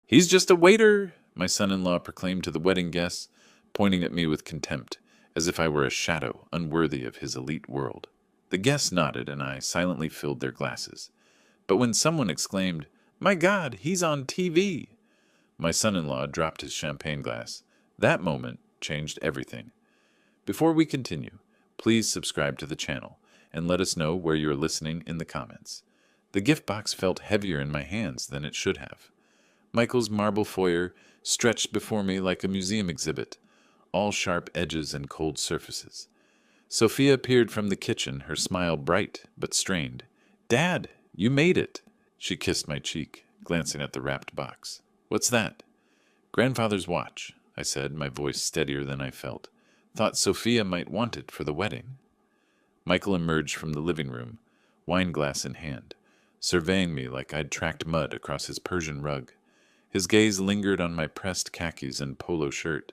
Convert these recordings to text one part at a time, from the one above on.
"He's just a waiter," my son-in-law proclaimed to the wedding guests, pointing at me with contempt, as if I were a shadow unworthy of his elite world. The guests nodded, and I silently filled their glasses. But when someone exclaimed, "My God, he's on TV!" my son-in-law dropped his champagne glass. That moment changed everything. Before we continue, please subscribe to the channel and let us know where you're listening in the comments. The gift box felt heavier in my hands than it should have. Michael's marble foyer stretched before me like a museum exhibit, all sharp edges and cold surfaces. Sophia appeared from the kitchen, her smile bright but strained. "Dad, you made it!" She kissed my cheek, glancing at the wrapped box. "What's that?" "Grandfather's watch," I said, my voice steadier than I felt. "Thought Sophia might want it for the wedding." Michael emerged from the living room, wineglass in hand, surveying me like I'd tracked mud across his Persian rug. His gaze lingered on my pressed khakis and polo shirt,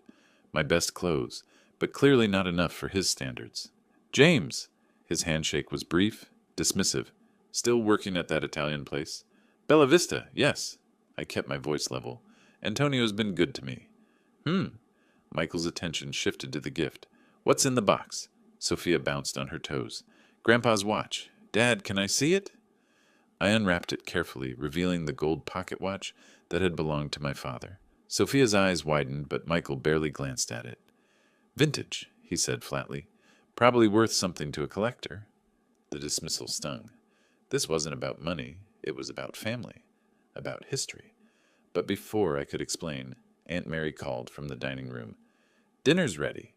my best clothes, but clearly not enough for his standards. "James!" His handshake was brief, dismissive. "Still working at that Italian place?" "Bella Vista, yes." I kept my voice level. "Antonio's been good to me." Michael's attention shifted to the gift. "What's in the box?" Sophia bounced on her toes. "Grandpa's watch. Dad, can I see it?" I unwrapped it carefully, revealing the gold pocket watch that had belonged to my father. Sophia's eyes widened, but Michael barely glanced at it. "Vintage," he said flatly. "Probably worth something to a collector." The dismissal stung. This wasn't about money. It was about family, about history. But before I could explain, Aunt Mary called from the dining room. "Dinner's ready."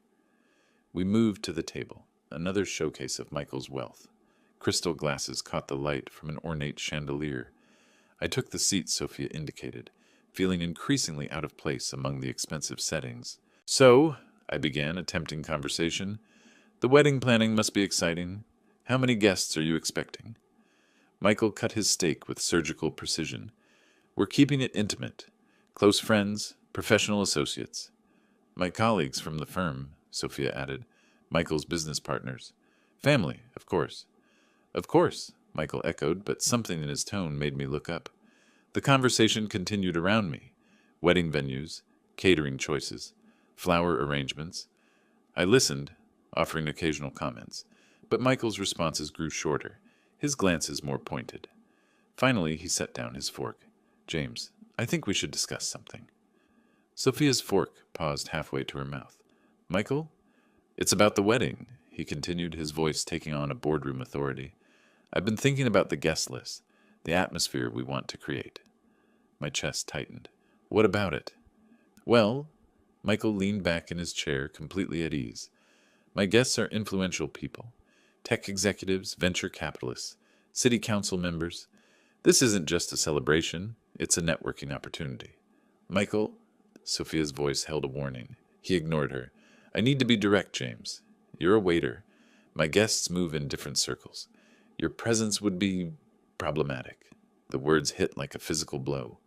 We moved to the table, another showcase of Michael's wealth. Crystal glasses caught the light from an ornate chandelier. I took the seat Sophia indicated, feeling increasingly out of place among the expensive settings. "So," I began, attempting conversation, "the wedding planning must be exciting. How many guests are you expecting?" Michael cut his steak with surgical precision. "We're keeping it intimate. Close friends, professional associates." "My colleagues from the firm," Sophia added. "Michael's business partners. Family, of course." "Of course," Michael echoed, but something in his tone made me look up. The conversation continued around me. Wedding venues, catering choices, flower arrangements. I listened, offering occasional comments, but Michael's responses grew shorter, his glances more pointed. Finally, he set down his fork. "James, I think we should discuss something." Sophia's fork paused halfway to her mouth. "Michael, it's about the wedding," he continued, his voice taking on a boardroom authority. "I've been thinking about the guest list, the atmosphere we want to create." My chest tightened. "What about it?" "Well," Michael leaned back in his chair, completely at ease. "My guests are influential people. Tech executives, venture capitalists, city council members. This isn't just a celebration, it's a networking opportunity." "Michael," Sophia's voice held a warning. He ignored her. "I need to be direct, James. You're a waiter. My guests move in different circles. Your presence would be problematic." The words hit like a physical blow.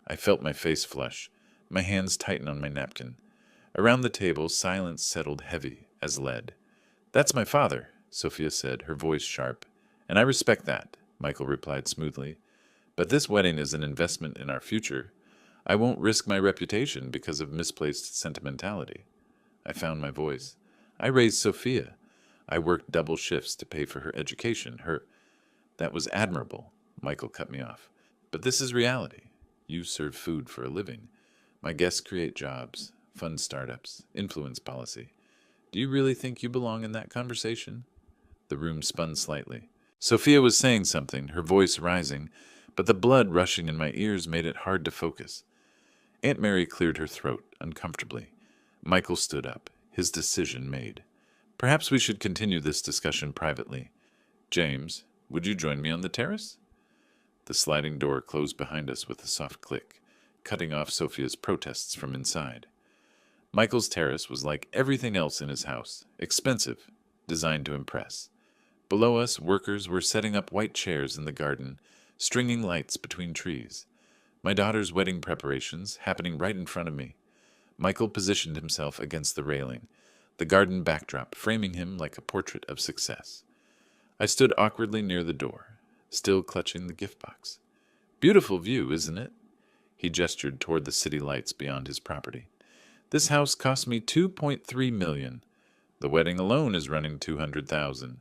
I felt my face flush, my hands tighten on my napkin. Around the table, silence settled heavy as lead. "That's my father," Sophia said, her voice sharp. "And I respect that," Michael replied smoothly. "But this wedding is an investment in our future. I won't risk my reputation because of misplaced sentimentality." I found my voice. "I raised Sophia. I worked double shifts to pay for her education. That was admirable," Michael cut me off. "But this is reality. You serve food for a living. My guests create jobs, fund startups, influence policy. Do you really think you belong in that conversation?" The room spun slightly. Sophia was saying something, her voice rising, but the blood rushing in my ears made it hard to focus. Aunt Mary cleared her throat uncomfortably. Michael stood up, his decision made. "Perhaps we should continue this discussion privately. James, would you join me on the terrace?" The sliding door closed behind us with a soft click, cutting off Sophia's protests from inside. Michael's terrace was like everything else in his house, expensive, designed to impress. Below us, workers were setting up white chairs in the garden, stringing lights between trees. My daughter's wedding preparations happening right in front of me. Michael positioned himself against the railing, the garden backdrop framing him like a portrait of success. I stood awkwardly near the door, still clutching the gift box. "Beautiful view, isn't it?" He gestured toward the city lights beyond his property. "This house cost me $2.3 million. The wedding alone is running $200,000.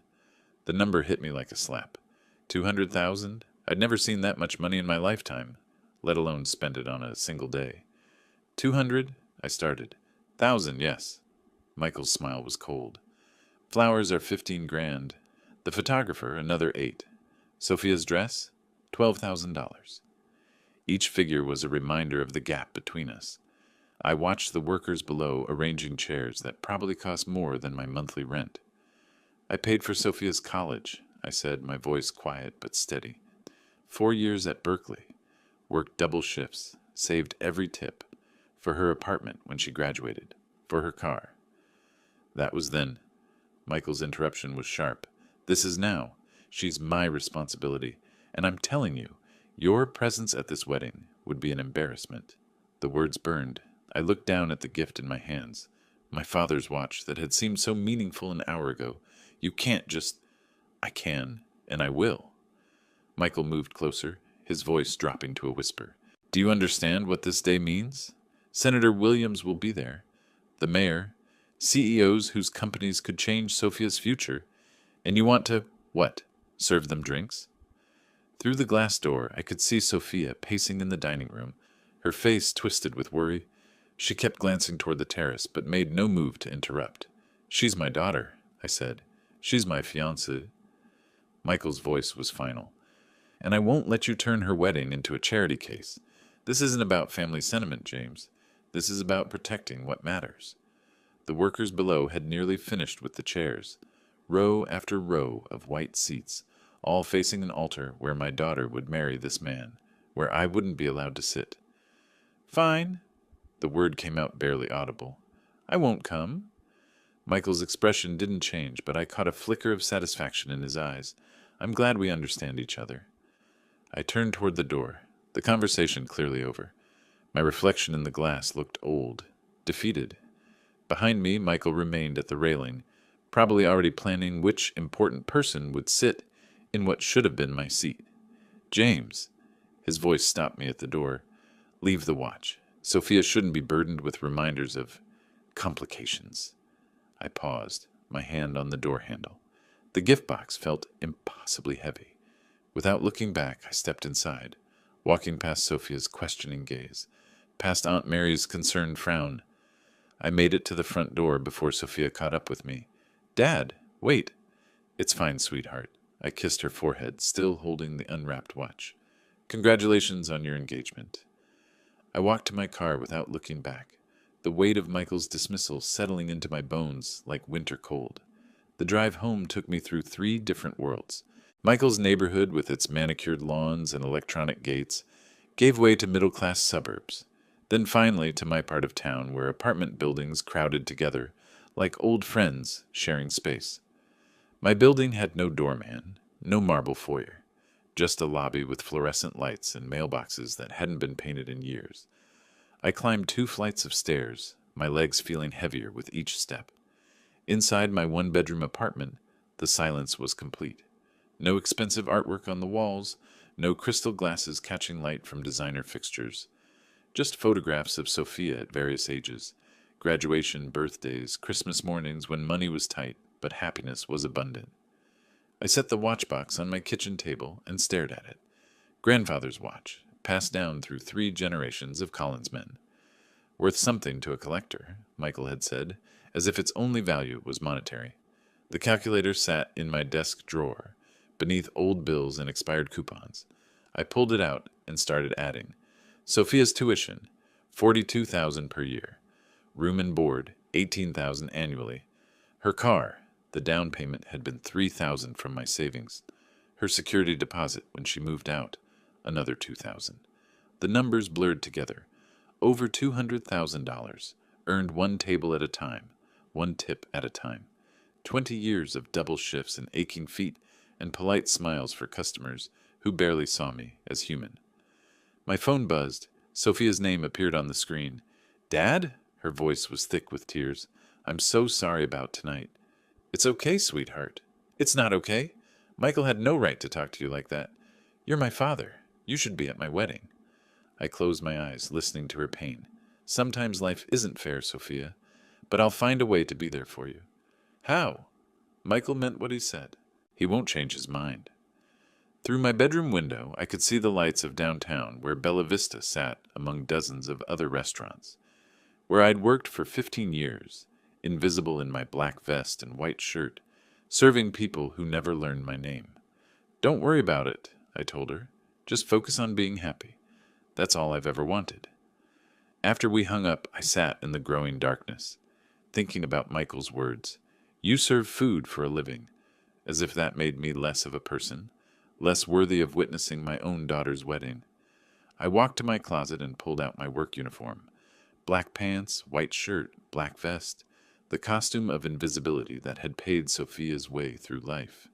The number hit me like a slap. $200,000? I'd never seen that much money in my lifetime, let alone spend it on a single day. 200? I started. 1,000, yes. Michael's smile was cold. Flowers are 15 grand. The photographer, another 8. Sophia's dress? $12,000. Each figure was a reminder of the gap between us. I watched the workers below arranging chairs that probably cost more than my monthly rent. "I paid for Sophia's college," I said, my voice quiet but steady. 4 years at Berkeley. Worked double shifts. Saved every tip. For her apartment when she graduated. For her car. That was then. Michael's interruption was sharp. This is now. She's my responsibility. And I'm telling you, your presence at this wedding would be an embarrassment. The words burned. I looked down at the gift in my hands. My father's watch that had seemed so meaningful an hour ago. You can't just... I can, and I will. Michael moved closer, his voice dropping to a whisper. "Do you understand what this day means? Senator Williams will be there. The mayor. CEOs whose companies could change Sophia's future. And you want to, what, serve them drinks?" Through the glass door, I could see Sophia pacing in the dining room, her face twisted with worry. She kept glancing toward the terrace, but made no move to interrupt. "She's my daughter," I said. "She's my fiancée." Michael's voice was final. "And I won't let you turn her wedding into a charity case. This isn't about family sentiment, James. This is about protecting what matters." The workers below had nearly finished with the chairs. Row after row of white seats, all facing an altar where my daughter would marry this man, where I wouldn't be allowed to sit. "Fine." The word came out barely audible. "I won't come." Michael's expression didn't change, but I caught a flicker of satisfaction in his eyes. "I'm glad we understand each other." I turned toward the door, the conversation clearly over. My reflection in the glass looked old, defeated. Behind me, Michael remained at the railing, probably already planning which important person would sit in what should have been my seat. "James." His voice stopped me at the door. "Leave the watch. Sophia shouldn't be burdened with reminders of complications." I paused, my hand on the door handle. The gift box felt impossibly heavy. Without looking back, I stepped inside, walking past Sophia's questioning gaze, past Aunt Mary's concerned frown. I made it to the front door before Sophia caught up with me. "Dad, wait." "It's fine, sweetheart." I kissed her forehead, still holding the unwrapped watch. "Congratulations on your engagement." I walked to my car without looking back, the weight of Michael's dismissal settling into my bones like winter cold. The drive home took me through 3 different worlds. Michael's neighborhood, with its manicured lawns and electronic gates, gave way to middle-class suburbs. Then finally to my part of town, where apartment buildings crowded together, like old friends sharing space. My building had no doorman, no marble foyer, just a lobby with fluorescent lights and mailboxes that hadn't been painted in years. I climbed 2 flights of stairs, my legs feeling heavier with each step. Inside my 1-bedroom apartment, the silence was complete. No expensive artwork on the walls, no crystal glasses catching light from designer fixtures. Just photographs of Sophia at various ages, graduation, birthdays, Christmas mornings when money was tight, but happiness was abundant. I set the watch box on my kitchen table and stared at it. Grandfather's watch, passed down through 3 generations of Collins men. "Worth something to a collector," Michael had said, as if its only value was monetary. The calculator sat in my desk drawer, beneath old bills and expired coupons. I pulled it out and started adding. Sophia's tuition, $42,000 per year. Room and board, $18,000 annually. Her car, the down payment had been $3,000 from my savings. Her security deposit when she moved out, another $2,000. The numbers blurred together. Over $200,000, earned 1 table at a time, 1 tip at a time. 20 years of double shifts and aching feet and polite smiles for customers who barely saw me as human. My phone buzzed. Sophia's name appeared on the screen. "Dad?" Her voice was thick with tears. "I'm so sorry about tonight." "It's okay, sweetheart." "It's not okay. Michael had no right to talk to you like that. You're my father. You should be at my wedding." I closed my eyes, listening to her pain. Sometimes life isn't fair, Sophia, but I'll find a way to be there for you. How? Michael meant what he said. He won't change his mind. Through my bedroom window, I could see the lights of downtown where Bella Vista sat among dozens of other restaurants. Where I'd worked for 15 years, invisible in my black vest and white shirt, serving people who never learned my name. Don't worry about it, I told her. Just focus on being happy. That's all I've ever wanted. After we hung up, I sat in the growing darkness, thinking about Michael's words. You serve food for a living, as if that made me less of a person, less worthy of witnessing my own daughter's wedding. I walked to my closet and pulled out my work uniform. Black pants, white shirt, black vest, the costume of invisibility that had paid Sophia's way through life.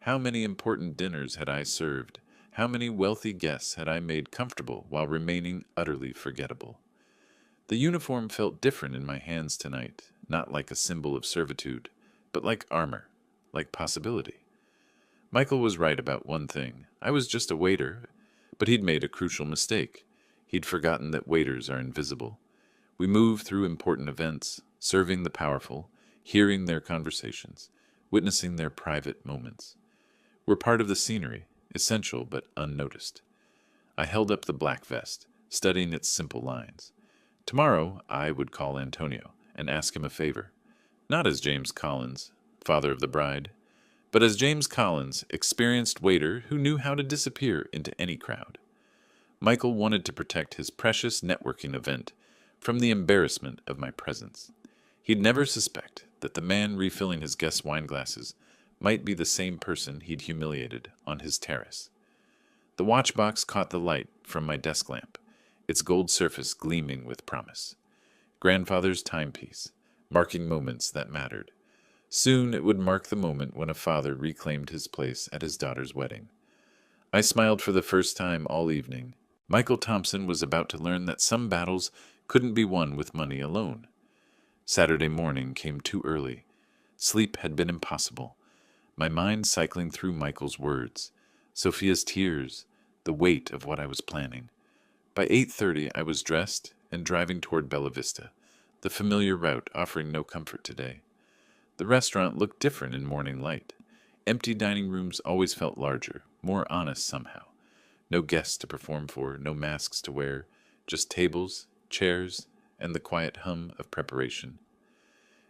How many important dinners had I served? How many wealthy guests had I made comfortable while remaining utterly forgettable? The uniform felt different in my hands tonight, not like a symbol of servitude, but like armor, like possibility. Michael was right about one thing. I was just a waiter, but he'd made a crucial mistake. He'd forgotten that waiters are invisible. We move through important events, serving the powerful, hearing their conversations, witnessing their private moments. We're part of the scenery, essential but unnoticed. I held up the black vest, studying its simple lines. Tomorrow I would call Antonio and ask him a favor, not as James Collins, father of the bride, but as James Collins, experienced waiter who knew how to disappear into any crowd. Michael wanted to protect his precious networking event from the embarrassment of my presence. He'd never suspect that the man refilling his guests' wine glasses might be the same person he'd humiliated on his terrace. The watchbox caught the light from my desk lamp, its gold surface gleaming with promise. Grandfather's timepiece, marking moments that mattered. Soon it would mark the moment when a father reclaimed his place at his daughter's wedding. I smiled for the first time all evening. Michael Thompson was about to learn that some battles couldn't be won with money alone. Saturday morning came too early. Sleep had been impossible. My mind cycling through Michael's words, Sophia's tears, the weight of what I was planning. By 8:30 I was dressed and driving toward Bella Vista, the familiar route offering no comfort today. The restaurant looked different in morning light. Empty dining rooms always felt larger, more honest somehow. No guests to perform for, no masks to wear, just tables, chairs, and the quiet hum of preparation.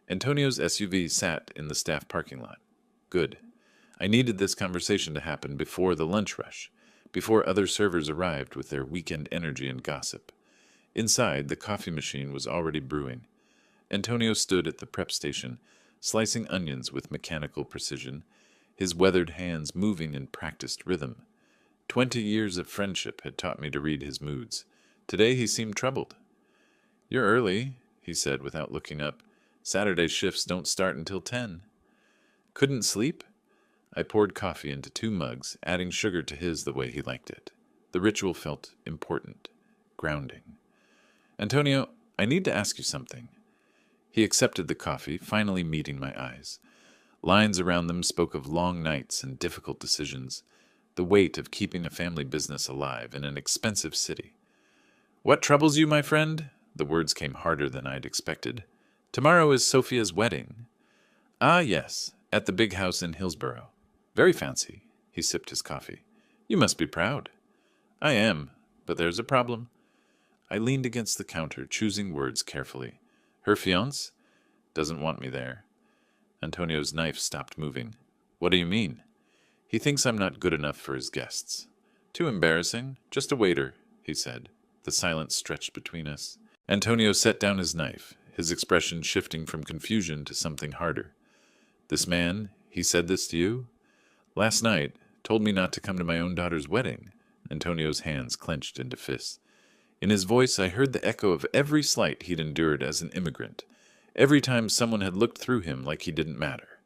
Antonio's SUV sat in the staff parking lot. Good. I needed this conversation to happen before the lunch rush, before other servers arrived with their weekend energy and gossip. Inside, the coffee machine was already brewing. Antonio stood at the prep station, slicing onions with mechanical precision, his weathered hands moving in practiced rhythm. 20 years of friendship had taught me to read his moods. Today he seemed troubled. "You're early," he said without looking up. "Saturday shifts don't start until 10. "Couldn't sleep?" I poured coffee into 2 mugs, adding sugar to his the way he liked it. The ritual felt important, grounding. "Antonio, I need to ask you something." He accepted the coffee, finally meeting my eyes. Lines around them spoke of long nights and difficult decisions, the weight of keeping a family business alive in an expensive city. "What troubles you, my friend?" The words came harder than I'd expected. "Tomorrow is Sophia's wedding." "Ah, yes, at the big house in Hillsborough. Very fancy." He sipped his coffee. "You must be proud." "I am, but there's a problem." I leaned against the counter, choosing words carefully. "Her fiancé doesn't want me there." Antonio's knife stopped moving. "What do you mean?" "He thinks I'm not good enough for his guests." "Too embarrassing. Just a waiter," he said. The silence stretched between us. Antonio set down his knife, his expression shifting from confusion to something harder. "This man, he said this to you?" "Last night, told me not to come to my own daughter's wedding." Antonio's hands clenched into fists. In his voice I heard the echo of every slight he'd endured as an immigrant, every time someone had looked through him like he didn't matter.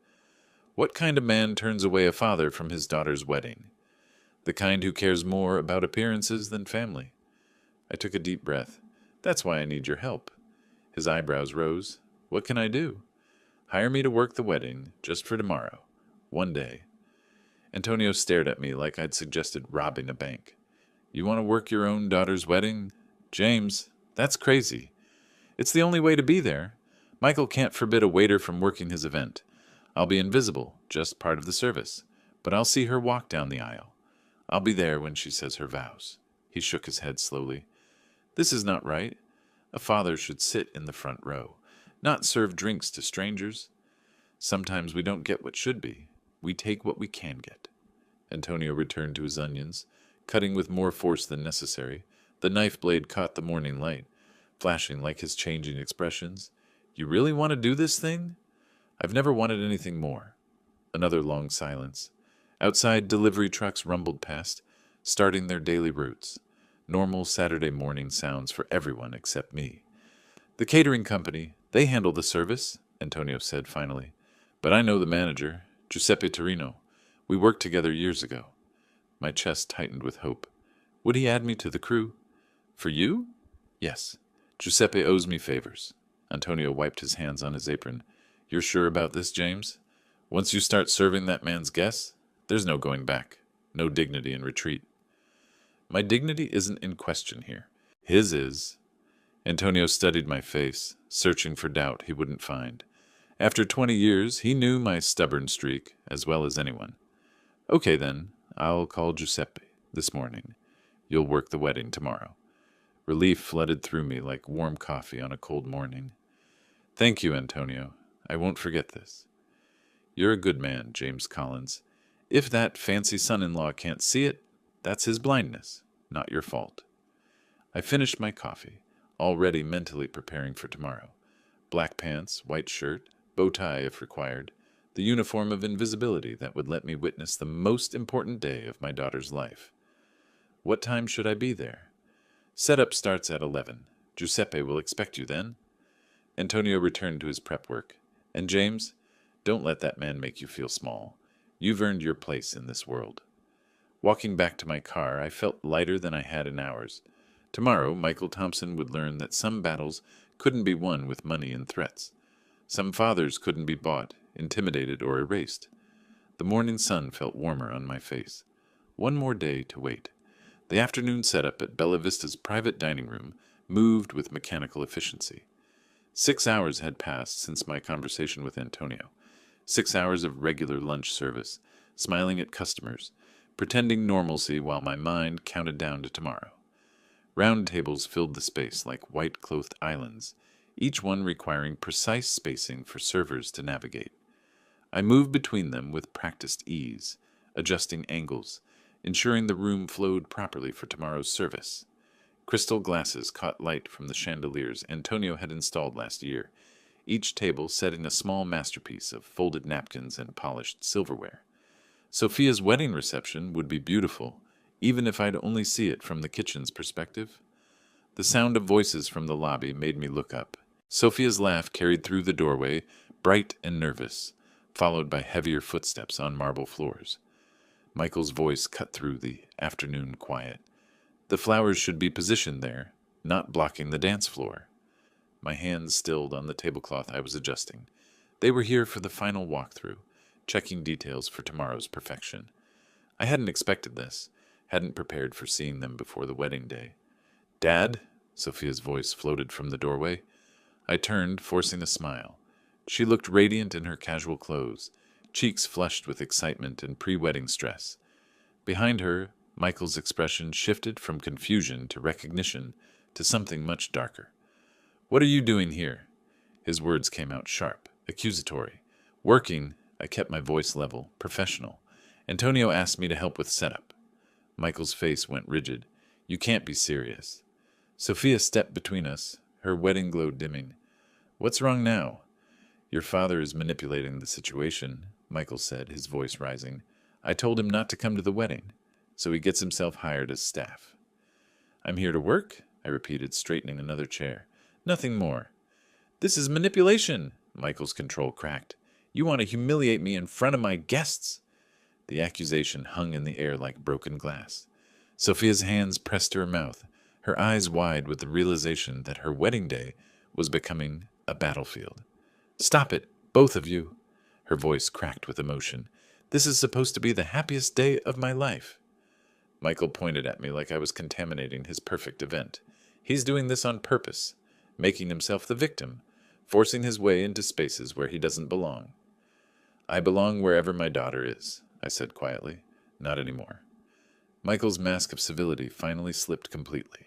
What kind of man turns away a father from his daughter's wedding? The kind who cares more about appearances than family. I took a deep breath. "That's why I need your help." His eyebrows rose. "What can I do?" "Hire me to work the wedding, just for tomorrow. One day." Antonio stared at me like I'd suggested robbing a bank. You want to work your own daughter's wedding? James, that's crazy. It's the only way to be there. Michael can't forbid a waiter from working his event. I'll be invisible, just part of the service. But I'll see her walk down the aisle. I'll be there when she says her vows. He shook his head slowly. This is not right. A father should sit in the front row, not serve drinks to strangers. Sometimes we don't get what should be. We take what we can get. Antonio returned to his onions, cutting with more force than necessary. The knife blade caught the morning light, flashing like his changing expressions. You really want to do this thing? I've never wanted anything more. Another long silence. Outside, delivery trucks rumbled past, starting their daily routes. Normal Saturday morning sounds for everyone except me. The catering company, they handle the service, Antonio said finally. But I know the manager, Giuseppe Torino. We worked together years ago. My chest tightened with hope. Would he add me to the crew? For you? Yes. Giuseppe owes me favors. Antonio wiped his hands on his apron. You're sure about this, James? Once you start serving that man's guests, there's no going back. No dignity in retreat. My dignity isn't in question here. His is. Antonio studied my face, searching for doubt he wouldn't find. After 20 years, he knew my stubborn streak as well as anyone. Okay then, I'll call Giuseppe this morning. You'll work the wedding tomorrow. Relief flooded through me like warm coffee on a cold morning. Thank you, Antonio. I won't forget this. You're a good man, James Collins. If that fancy son-in-law can't see it, that's his blindness, not your fault. I finished my coffee, already mentally preparing for tomorrow. Black pants, white shirt, bow tie if required, the uniform of invisibility that would let me witness the most important day of my daughter's life. What time should I be there? Setup starts at 11. Giuseppe will expect you then. Antonio returned to his prep work. And James, don't let that man make you feel small. You've earned your place in this world. Walking back to my car, I felt lighter than I had in hours. Tomorrow, Michael Thompson would learn that some battles couldn't be won with money and threats. Some fathers couldn't be bought, intimidated, or erased. The morning sun felt warmer on my face. One more day to wait. The afternoon setup at Bella Vista's private dining room moved with mechanical efficiency. 6 hours had passed since my conversation with Antonio. 6 hours of regular lunch service, smiling at customers, pretending normalcy while my mind counted down to tomorrow. Round tables filled the space like white-clothed islands, each one requiring precise spacing for servers to navigate. I moved between them with practiced ease, adjusting angles, ensuring the room flowed properly for tomorrow's service. Crystal glasses caught light from the chandeliers Antonio had installed last year, each table setting a small masterpiece of folded napkins and polished silverware. Sophia's wedding reception would be beautiful, even if I'd only see it from the kitchen's perspective. The sound of voices from the lobby made me look up. Sophia's laugh carried through the doorway, bright and nervous, followed by heavier footsteps on marble floors. Michael's voice cut through the afternoon quiet. The flowers should be positioned there, not blocking the dance floor. My hands stilled on the tablecloth I was adjusting. They were here for the final walkthrough, checking details for tomorrow's perfection. I hadn't expected this, hadn't prepared for seeing them before the wedding day. Dad? Sophia's voice floated from the doorway. I turned, forcing a smile. She looked radiant in her casual clothes, cheeks flushed with excitement and pre-wedding stress. Behind her, Michael's expression shifted from confusion to recognition to something much darker. What are you doing here? His words came out sharp, accusatory. Working, I kept my voice level, professional. Antonio asked me to help with setup. Michael's face went rigid. You can't be serious. Sophia stepped between us, her wedding glow dimming. What's wrong now? Your father is manipulating the situation, Michael said, his voice rising. I told him not to come to the wedding, so he gets himself hired as staff. I'm here to work, I repeated, straightening another chair. Nothing more. This is manipulation, Michael's control cracked. You want to humiliate me in front of my guests. The accusation hung in the air like broken glass. Sophia's hands pressed to her mouth, her eyes wide with the realization that her wedding day was becoming a battlefield. Stop it, both of you. Her voice cracked with emotion. This is supposed to be the happiest day of my life. Michael pointed at me like I was contaminating his perfect event. He's doing this on purpose, making himself the victim, forcing his way into spaces where he doesn't belong. I belong wherever my daughter is, I said quietly. Not anymore. Michael's mask of civility finally slipped completely.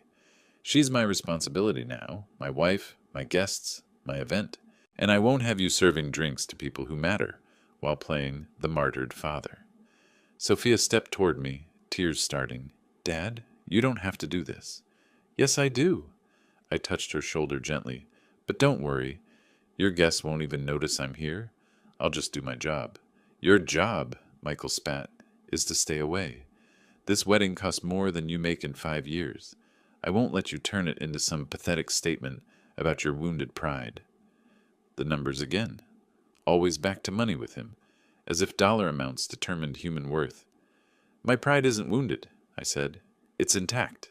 She's my responsibility now, my wife, my guests, my event, and I won't have you serving drinks to people who matter while playing the martyred father. Sophia stepped toward me, tears starting. Dad, you don't have to do this. Yes, I do. I touched her shoulder gently. But don't worry. Your guests won't even notice I'm here. I'll just do my job. Your job, Michael spat, is to stay away. This wedding cost more than you make in 5 years. I won't let you turn it into some pathetic statement about your wounded pride. The numbers again. Always back to money with him, as if dollar amounts determined human worth. My pride isn't wounded, I said. It's intact.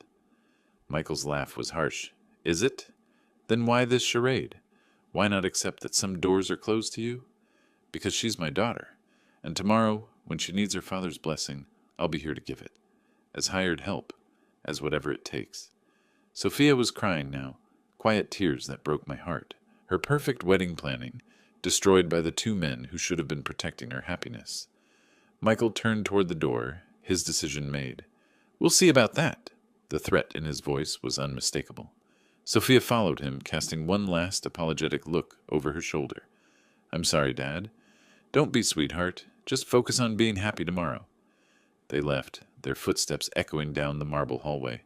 Michael's laugh was harsh. Is it? Then why this charade? Why not accept that some doors are closed to you? Because she's my daughter, and tomorrow, when she needs her father's blessing, I'll be here to give it. As hired help, as whatever it takes. Sophia was crying now, quiet tears that broke my heart. Her perfect wedding planning, destroyed by the 2 men who should have been protecting her happiness. Michael turned toward the door, his decision made. We'll see about that. The threat in his voice was unmistakable. Sophia followed him, casting one last apologetic look over her shoulder. I'm sorry, Dad. Don't be, sweetheart. Just focus on being happy tomorrow. They left, their footsteps echoing down the marble hallway.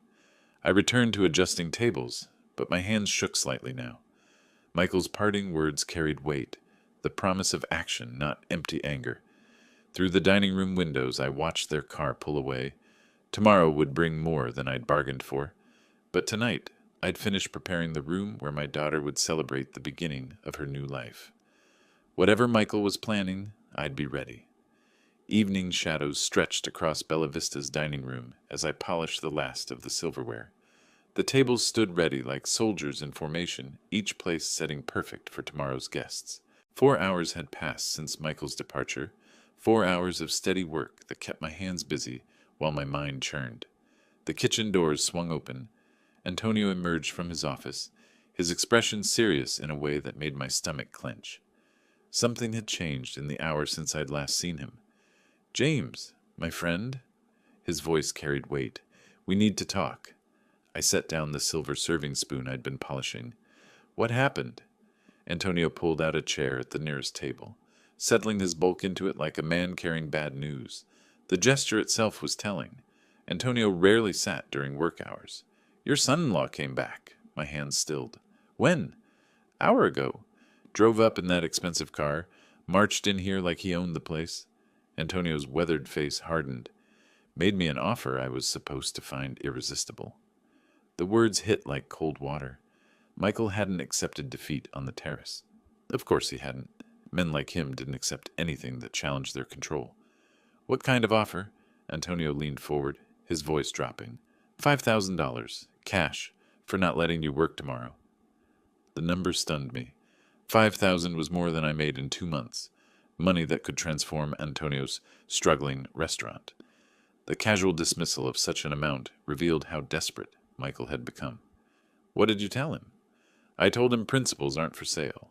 I returned to adjusting tables, but my hands shook slightly now. Michael's parting words carried weight, the promise of action, not empty anger. Through the dining room windows, I watched their car pull away. Tomorrow would bring more than I'd bargained for, but tonight I'd finish preparing the room where my daughter would celebrate the beginning of her new life. Whatever Michael was planning, I'd be ready. Evening shadows stretched across Bella Vista's dining room as I polished the last of the silverware. The tables stood ready like soldiers in formation, each place setting perfect for tomorrow's guests. 4 hours had passed since Michael's departure, 4 hours of steady work that kept my hands busy while my mind churned. The kitchen doors swung open. Antonio emerged from his office, his expression serious in a way that made my stomach clench. Something had changed in the hour since I'd last seen him. James, my friend? His voice carried weight. We need to talk. I set down the silver serving spoon I'd been polishing. What happened? Antonio pulled out a chair at the nearest table, settling his bulk into it like a man carrying bad news. The gesture itself was telling. Antonio rarely sat during work hours. Your son-in-law came back. My hands stilled. When? Hour ago. Drove up in that expensive car, marched in here like he owned the place. Antonio's weathered face hardened. Made me an offer I was supposed to find irresistible. The words hit like cold water. Michael hadn't accepted defeat on the terrace. Of course he hadn't. Men like him didn't accept anything that challenged their control. What kind of offer? Antonio leaned forward, his voice dropping. $5,000, cash, for not letting you work tomorrow. The number stunned me. 5,000 was more than I made in 2 months. Money that could transform Antonio's struggling restaurant. The casual dismissal of such an amount revealed how desperate Michael had become. What did you tell him? I told him principles aren't for sale.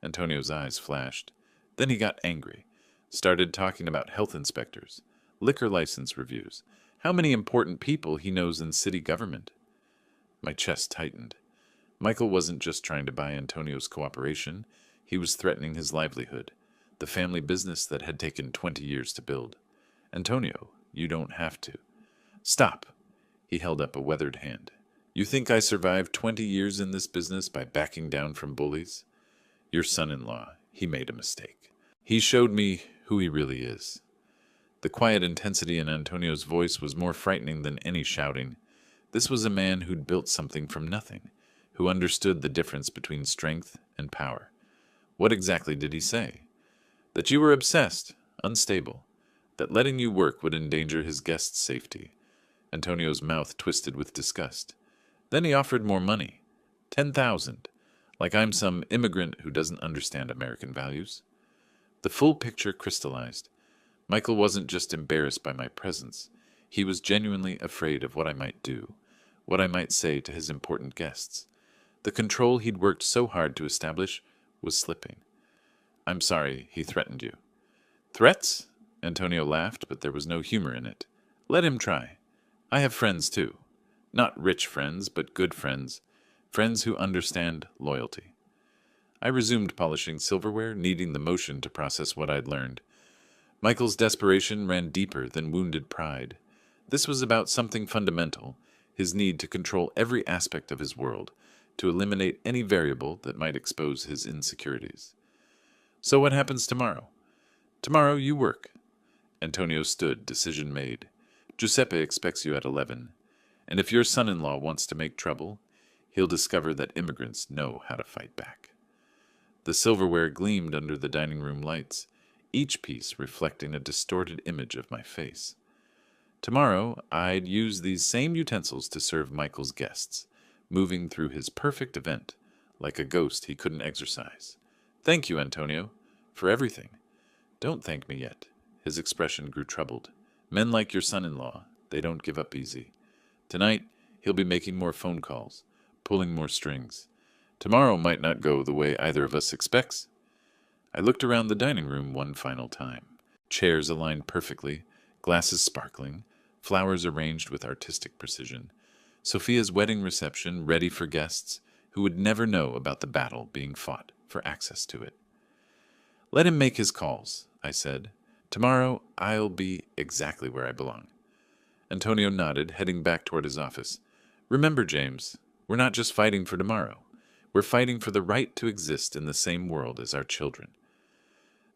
Antonio's eyes flashed. Then he got angry. Started talking about health inspectors, liquor license reviews, how many important people he knows in city government. My chest tightened. Michael wasn't just trying to buy Antonio's cooperation. He was threatening his livelihood, the family business that had taken 20 years to build. Antonio, you don't have to. Stop. He held up a weathered hand. You think I survived 20 years in this business by backing down from bullies? Your son-in-law, he made a mistake. He showed me who he really is. The quiet intensity in Antonio's voice was more frightening than any shouting. This was a man who'd built something from nothing, who understood the difference between strength and power. What exactly did he say? That you were obsessed, unstable, that letting you work would endanger his guests' safety. Antonio's mouth twisted with disgust. Then he offered more money. 10,000, like I'm some immigrant who doesn't understand American values. The full picture crystallized. Michael wasn't just embarrassed by my presence. He was genuinely afraid of what I might do, what I might say to his important guests. The control he'd worked so hard to establish was slipping. "I'm sorry he threatened you." "Threats?" Antonio laughed, but there was no humor in it. "Let him try. I have friends, too. Not rich friends, but good friends. Friends who understand loyalty." I resumed polishing silverware, needing the motion to process what I'd learned. Michael's desperation ran deeper than wounded pride. This was about something fundamental, his need to control every aspect of his world, to eliminate any variable that might expose his insecurities. "So what happens tomorrow?" "Tomorrow you work." Antonio stood, decision made. "Giuseppe expects you at 11. And if your son-in-law wants to make trouble, he'll discover that immigrants know how to fight back." The silverware gleamed under the dining room lights, each piece reflecting a distorted image of my face. Tomorrow, I'd use these same utensils to serve Michael's guests, moving through his perfect event, like a ghost he couldn't exorcise. "Thank you, Antonio, for everything." "Don't thank me yet." His expression grew troubled. "Men like your son-in-law, they don't give up easy. Tonight, he'll be making more phone calls, pulling more strings. Tomorrow might not go the way either of us expects." I looked around the dining room one final time. Chairs aligned perfectly, glasses sparkling, flowers arranged with artistic precision. Sophia's wedding reception ready for guests who would never know about the battle being fought for access to it. "Let him make his calls," I said. "Tomorrow I'll be exactly where I belong." Antonio nodded, heading back toward his office. "Remember, James, we're not just fighting for tomorrow. We're fighting for the right to exist in the same world as our children."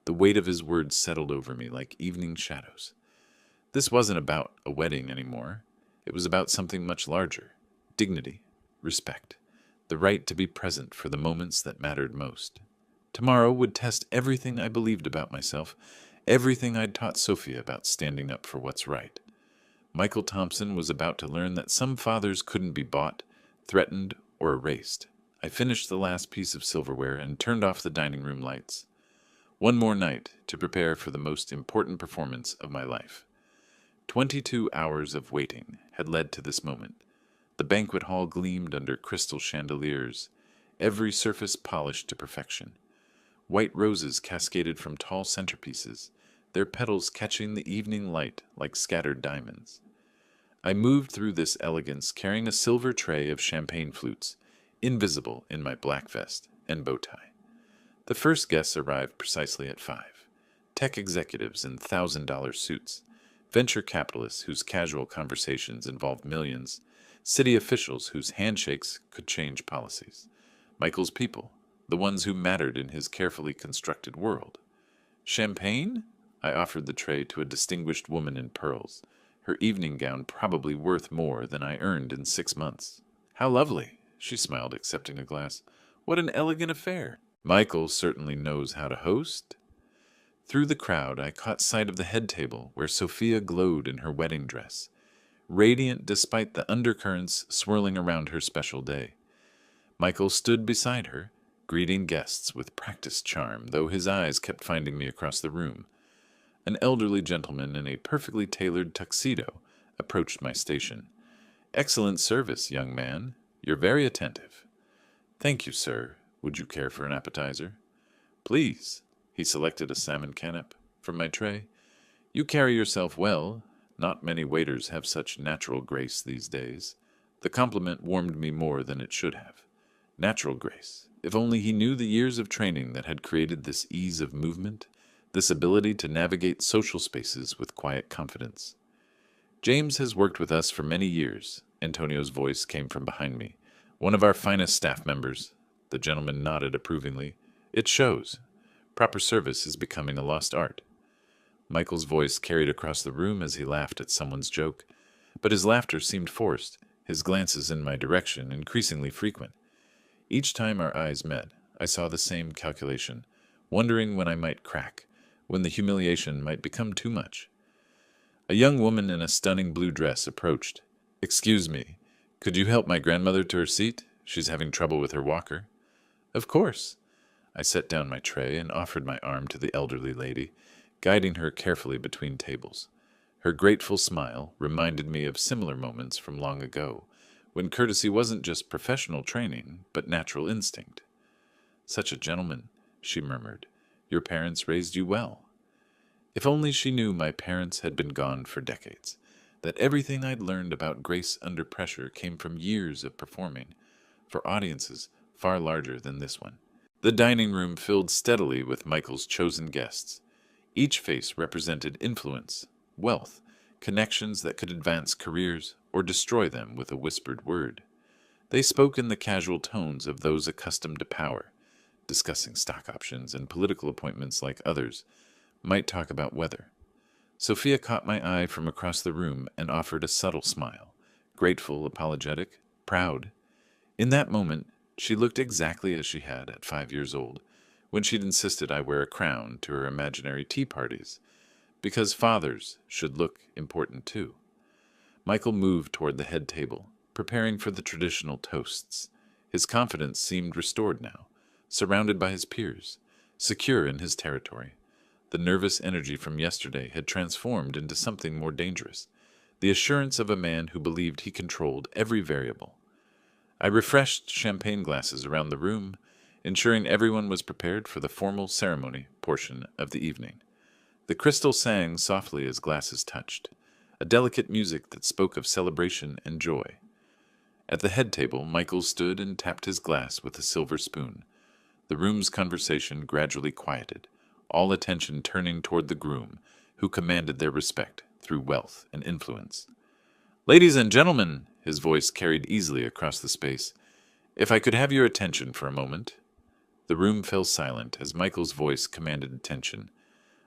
The weight of his words settled over me like evening shadows. This wasn't about a wedding anymore. It was about something much larger. Dignity, respect, the right to be present for the moments that mattered most. Tomorrow would test everything I believed about myself, everything I'd taught Sophia about standing up for what's right. Michael Thompson was about to learn that some fathers couldn't be bought, threatened, or erased. I finished the last piece of silverware and turned off the dining room lights. One more night to prepare for the most important performance of my life. 22 hours of waiting had led to this moment. The banquet hall gleamed under crystal chandeliers, every surface polished to perfection. White roses cascaded from tall centerpieces, their petals catching the evening light like scattered diamonds. I moved through this elegance carrying a silver tray of champagne flutes, invisible in my black vest and bow tie. The first guests arrived precisely at 5. Tech executives in $1,000 suits, venture capitalists whose casual conversations involved millions, city officials whose handshakes could change policies. Michael's people, the ones who mattered in his carefully constructed world. "Champagne?" I offered the tray to a distinguished woman in pearls, her evening gown probably worth more than I earned in 6 months. "How lovely," she smiled, accepting a glass. "What an elegant affair. Michael certainly knows how to host." Through the crowd, I caught sight of the head table where Sophia glowed in her wedding dress, radiant despite the undercurrents swirling around her special day. Michael stood beside her, greeting guests with practiced charm, though his eyes kept finding me across the room. An elderly gentleman in a perfectly tailored tuxedo approached my station. "Excellent service, young man. You're very attentive." "Thank you, sir. Would you care for an appetizer?" "Please." He selected a salmon canap from my tray. "You carry yourself well. Not many waiters have such natural grace these days." The compliment warmed me more than it should have. Natural grace. If only he knew the years of training that had created this ease of movement, this ability to navigate social spaces with quiet confidence. "James has worked with us for many years." Antonio's voice came from behind me. "One of our finest staff members." The gentleman nodded approvingly. "It shows. Proper service is becoming a lost art." Michael's voice carried across the room as he laughed at someone's joke, but his laughter seemed forced, his glances in my direction increasingly frequent. Each time our eyes met, I saw the same calculation, wondering when I might crack, when the humiliation might become too much. A young woman in a stunning blue dress approached. "Excuse me, could you help my grandmother to her seat? She's having trouble with her walker." "Of course." I set down my tray and offered my arm to the elderly lady, guiding her carefully between tables. Her grateful smile reminded me of similar moments from long ago, when courtesy wasn't just professional training, but natural instinct. "Such a gentleman," she murmured. "Your parents raised you well." If only she knew my parents had been gone for decades, that everything I'd learned about grace under pressure came from years of performing, for audiences far larger than this one. The dining room filled steadily with Michael's chosen guests. Each face represented influence, wealth, connections that could advance careers or destroy them with a whispered word. They spoke in the casual tones of those accustomed to power, discussing stock options and political appointments like others might talk about weather. Sophia caught my eye from across the room and offered a subtle smile, grateful, apologetic, proud. In that moment, she looked exactly as she had at 5 years old, when she'd insisted I wear a crown to her imaginary tea parties, because fathers should look important too. Michael moved toward the head table, preparing for the traditional toasts. His confidence seemed restored now, surrounded by his peers, secure in his territory. The nervous energy from yesterday had transformed into something more dangerous, the assurance of a man who believed he controlled every variable. I refreshed champagne glasses around the room, ensuring everyone was prepared for the formal ceremony portion of the evening. The crystal sang softly as glasses touched, a delicate music that spoke of celebration and joy. At the head table, Michael stood and tapped his glass with a silver spoon. The room's conversation gradually quieted, all attention turning toward the groom, who commanded their respect through wealth and influence. "Ladies and gentlemen," his voice carried easily across the space, "if I could have your attention for a moment." The room fell silent as Michael's voice commanded attention.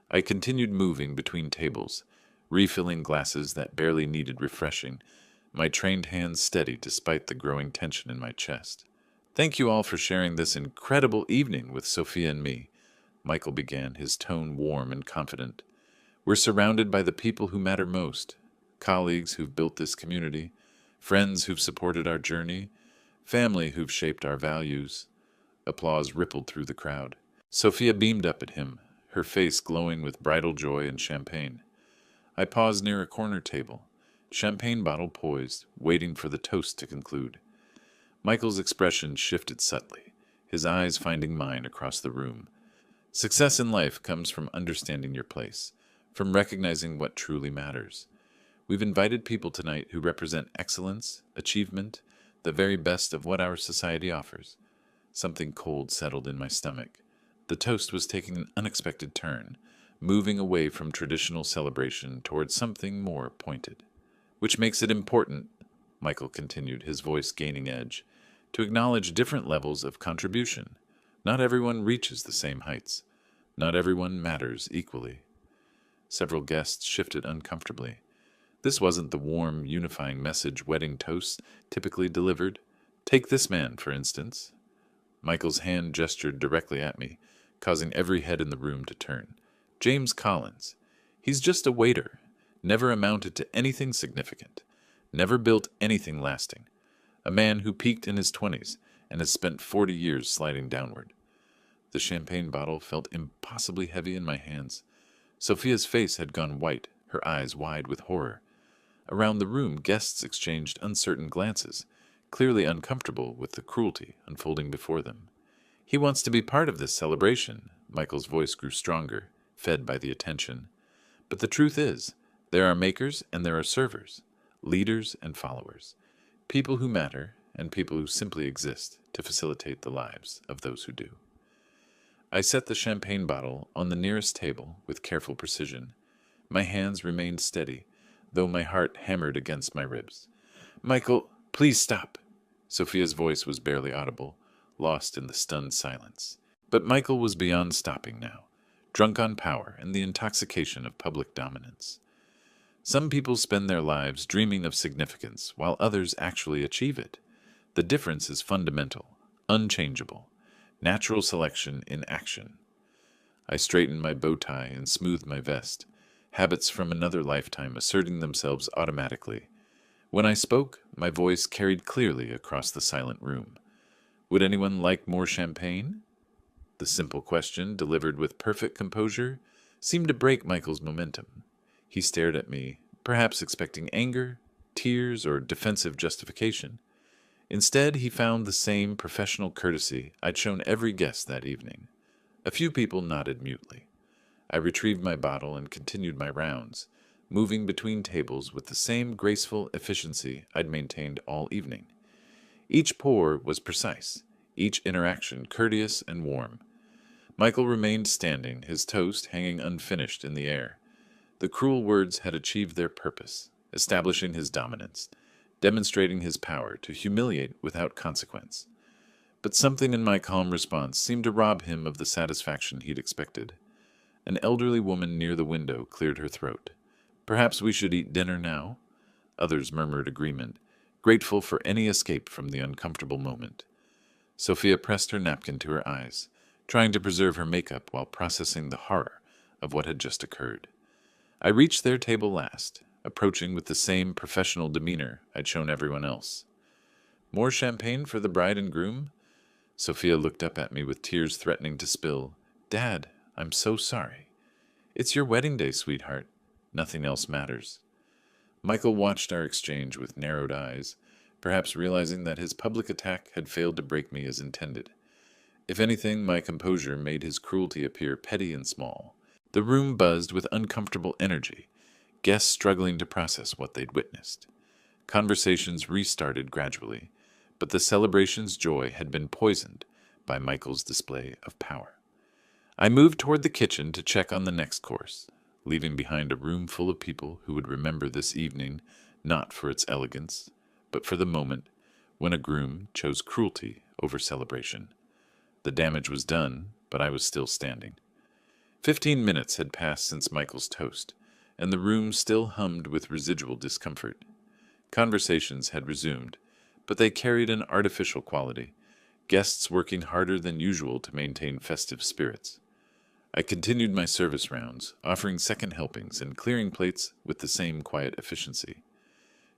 I continued moving between tables, refilling glasses that barely needed refreshing, my trained hands steady despite the growing tension in my chest. "Thank you all for sharing this incredible evening with Sophia and me," Michael began, his tone warm and confident. "We're surrounded by the people who matter most, colleagues who've built this community, friends who've supported our journey, family who've shaped our values." Applause rippled through the crowd. Sophia beamed up at him, her face glowing with bridal joy and champagne. I paused near a corner table, champagne bottle poised, waiting for the toast to conclude. Michael's expression shifted subtly, his eyes finding mine across the room. Success in life comes from understanding your place, from recognizing what truly matters. We've invited people tonight who represent excellence, achievement, the very best of what our society offers. Something cold settled in my stomach. The toast was taking an unexpected turn, moving away from traditional celebration towards something more pointed. "Which makes it important," Michael continued, his voice gaining edge, "to acknowledge different levels of contribution. Not everyone reaches the same heights. Not everyone matters equally." Several guests shifted uncomfortably. This wasn't the warm, unifying message wedding toasts typically delivered. Take this man, for instance. Michael's hand gestured directly at me, causing every head in the room to turn. "James Collins. He's just a waiter. Never amounted to anything significant. Never built anything lasting. A man who peaked in his 20s and has spent 40 years sliding downward." The champagne bottle felt impossibly heavy in my hands. Sophia's face had gone white, her eyes wide with horror. Around the room, guests exchanged uncertain glances, clearly uncomfortable with the cruelty unfolding before them. "He wants to be part of this celebration." Michael's voice grew stronger, fed by the attention. "But the truth is, there are makers and there are servers, leaders and followers, people who matter and people who simply exist to facilitate the lives of those who do." I set the champagne bottle on the nearest table with careful precision. My hands remained steady, though my heart hammered against my ribs. "Michael, please stop." Sophia's voice was barely audible, lost in the stunned silence. But Michael was beyond stopping now, drunk on power and the intoxication of public dominance. "Some people spend their lives dreaming of significance, while others actually achieve it. The difference is fundamental, unchangeable. Natural selection in action." I straightened my bow tie and smoothed my vest, habits from another lifetime asserting themselves automatically. When I spoke, my voice carried clearly across the silent room. "Would anyone like more champagne?" The simple question, delivered with perfect composure, seemed to break Michael's momentum. He stared at me, perhaps expecting anger, tears, or defensive justification. Instead, he found the same professional courtesy I'd shown every guest that evening. A few people nodded mutely. I retrieved my bottle and continued my rounds, moving between tables with the same graceful efficiency I'd maintained all evening. Each pour was precise, each interaction courteous and warm. Michael remained standing, his toast hanging unfinished in the air. The cruel words had achieved their purpose, establishing his dominance, demonstrating his power to humiliate without consequence. But something in my calm response seemed to rob him of the satisfaction he'd expected. An elderly woman near the window cleared her throat. "Perhaps we should eat dinner now?" Others murmured agreement, grateful for any escape from the uncomfortable moment. Sophia pressed her napkin to her eyes, trying to preserve her makeup while processing the horror of what had just occurred. I reached their table last, approaching with the same professional demeanor I'd shown everyone else. "More champagne for the bride and groom?" Sophia looked up at me with tears threatening to spill. "Dad, I'm so sorry." "It's your wedding day, sweetheart. Nothing else matters." Michael watched our exchange with narrowed eyes, perhaps realizing that his public attack had failed to break me as intended. If anything, my composure made his cruelty appear petty and small. The room buzzed with uncomfortable energy, guests struggling to process what they'd witnessed. Conversations restarted gradually, but the celebration's joy had been poisoned by Michael's display of power. I moved toward the kitchen to check on the next course, leaving behind a room full of people who would remember this evening not for its elegance, but for the moment when a groom chose cruelty over celebration. The damage was done, but I was still standing. 15 minutes had passed since Michael's toast, and the room still hummed with residual discomfort. Conversations had resumed, but they carried an artificial quality, guests working harder than usual to maintain festive spirits. I continued my service rounds, offering second helpings and clearing plates with the same quiet efficiency.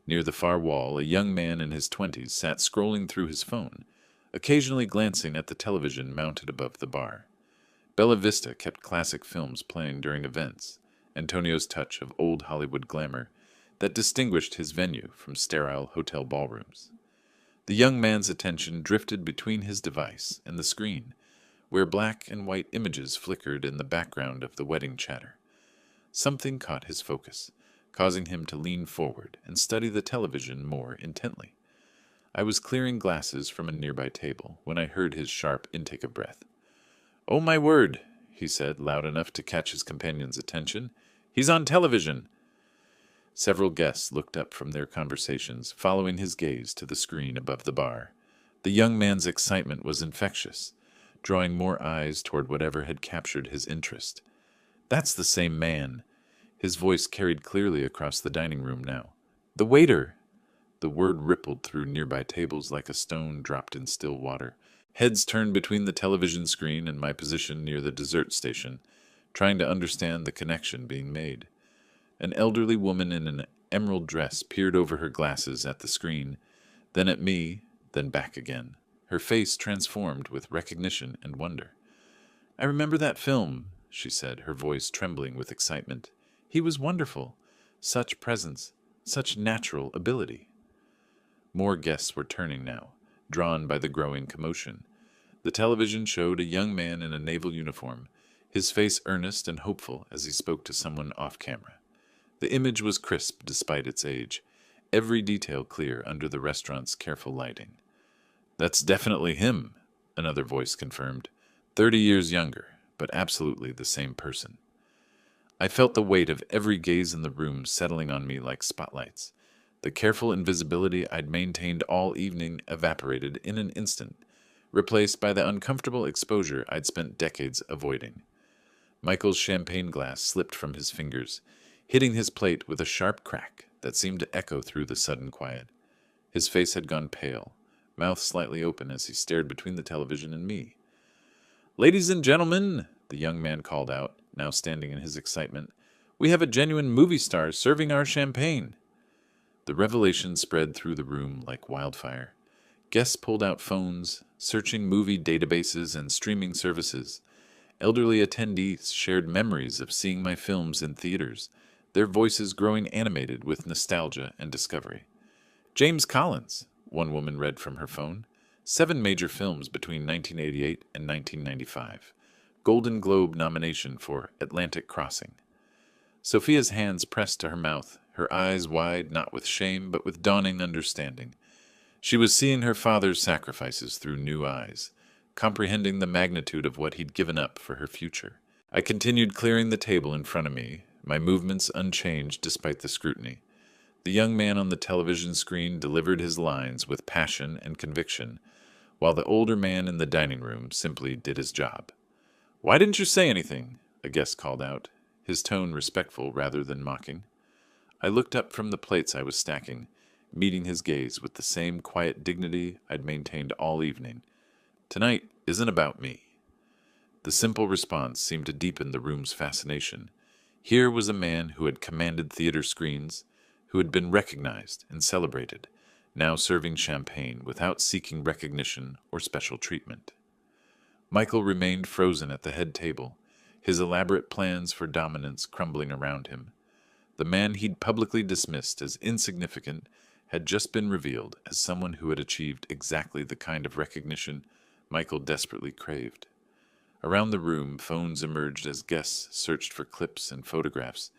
Near the far wall, a young man in his 20s sat scrolling through his phone, occasionally glancing at the television mounted above the bar. Bella Vista kept classic films playing during events, Antonio's touch of old Hollywood glamour that distinguished his venue from sterile hotel ballrooms. The young man's attention drifted between his device and the screen, where black and white images flickered in the background of the wedding chatter. Something caught his focus, causing him to lean forward and study the television more intently. I was clearing glasses from a nearby table when I heard his sharp intake of breath. "Oh, my word," he said, loud enough to catch his companion's attention. "He's on television." Several guests looked up from their conversations, following his gaze to the screen above the bar. The young man's excitement was infectious, drawing more eyes toward whatever had captured his interest. "That's the same man." His voice carried clearly across the dining room now. "The waiter!" The word rippled through nearby tables like a stone dropped in still water. Heads turned between the television screen and my position near the dessert station, trying to understand the connection being made. An elderly woman in an emerald dress peered over her glasses at the screen, then at me, then back again, her face transformed with recognition and wonder. "I remember that film," she said, her voice trembling with excitement. "He was wonderful. Such presence, such natural ability." More guests were turning now, drawn by the growing commotion. The television showed a young man in a naval uniform, his face earnest and hopeful as he spoke to someone off camera. The image was crisp despite its age, every detail clear under the restaurant's careful lighting. "That's definitely him," another voice confirmed. 30 years younger, but absolutely the same person. I felt the weight of every gaze in the room settling on me like spotlights. The careful invisibility I'd maintained all evening evaporated in an instant, replaced by the uncomfortable exposure I'd spent decades avoiding. Michael's champagne glass slipped from his fingers, hitting his plate with a sharp crack that seemed to echo through the sudden quiet. His face had gone pale, mouth slightly open as he stared between the television and me. "Ladies and gentlemen," the young man called out, now standing in his excitement, "we have a genuine movie star serving our champagne." The revelation spread through the room like wildfire. Guests pulled out phones, searching movie databases and streaming services. Elderly attendees shared memories of seeing my films in theaters, their voices growing animated with nostalgia and discovery. James Collins, one woman read from her phone. 7 major films between 1988 and 1995. Golden Globe nomination for Atlantic Crossing. Sophia's hands pressed to her mouth, her eyes wide not with shame but with dawning understanding. She was seeing her father's sacrifices through new eyes, comprehending the magnitude of what he'd given up for her future. I continued clearing the table in front of me, my movements unchanged despite the scrutiny. The young man on the television screen delivered his lines with passion and conviction, while the older man in the dining room simply did his job. "Why didn't you say anything?" a guest called out, his tone respectful rather than mocking. I looked up from the plates I was stacking, meeting his gaze with the same quiet dignity I'd maintained all evening. "Tonight isn't about me." The simple response seemed to deepen the room's fascination. Here was a man who had commanded theater screens, who had been recognized and celebrated, now serving champagne without seeking recognition or special treatment. Michael remained frozen at the head table, his elaborate plans for dominance crumbling around him. The man he'd publicly dismissed as insignificant had just been revealed as someone who had achieved exactly the kind of recognition Michael desperately craved. Around the room, phones emerged as guests searched for clips and photographs,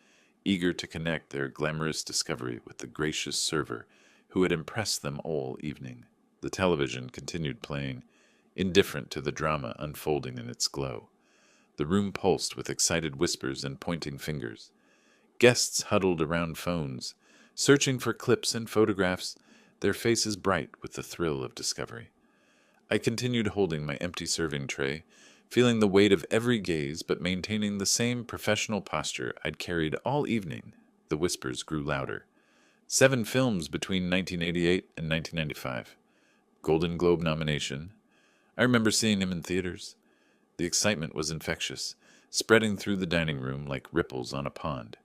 eager to connect their glamorous discovery with the gracious server who had impressed them all evening. The television continued playing, indifferent to the drama unfolding in its glow. The room pulsed with excited whispers and pointing fingers. Guests huddled around phones, searching for clips and photographs, their faces bright with the thrill of discovery. I continued holding my empty serving tray, feeling the weight of every gaze but maintaining the same professional posture I'd carried all evening. The whispers grew louder. 7 films between 1988 and 1995. Golden Globe nomination. I remember seeing him in theaters. The excitement was infectious, spreading through the dining room like ripples on a pond.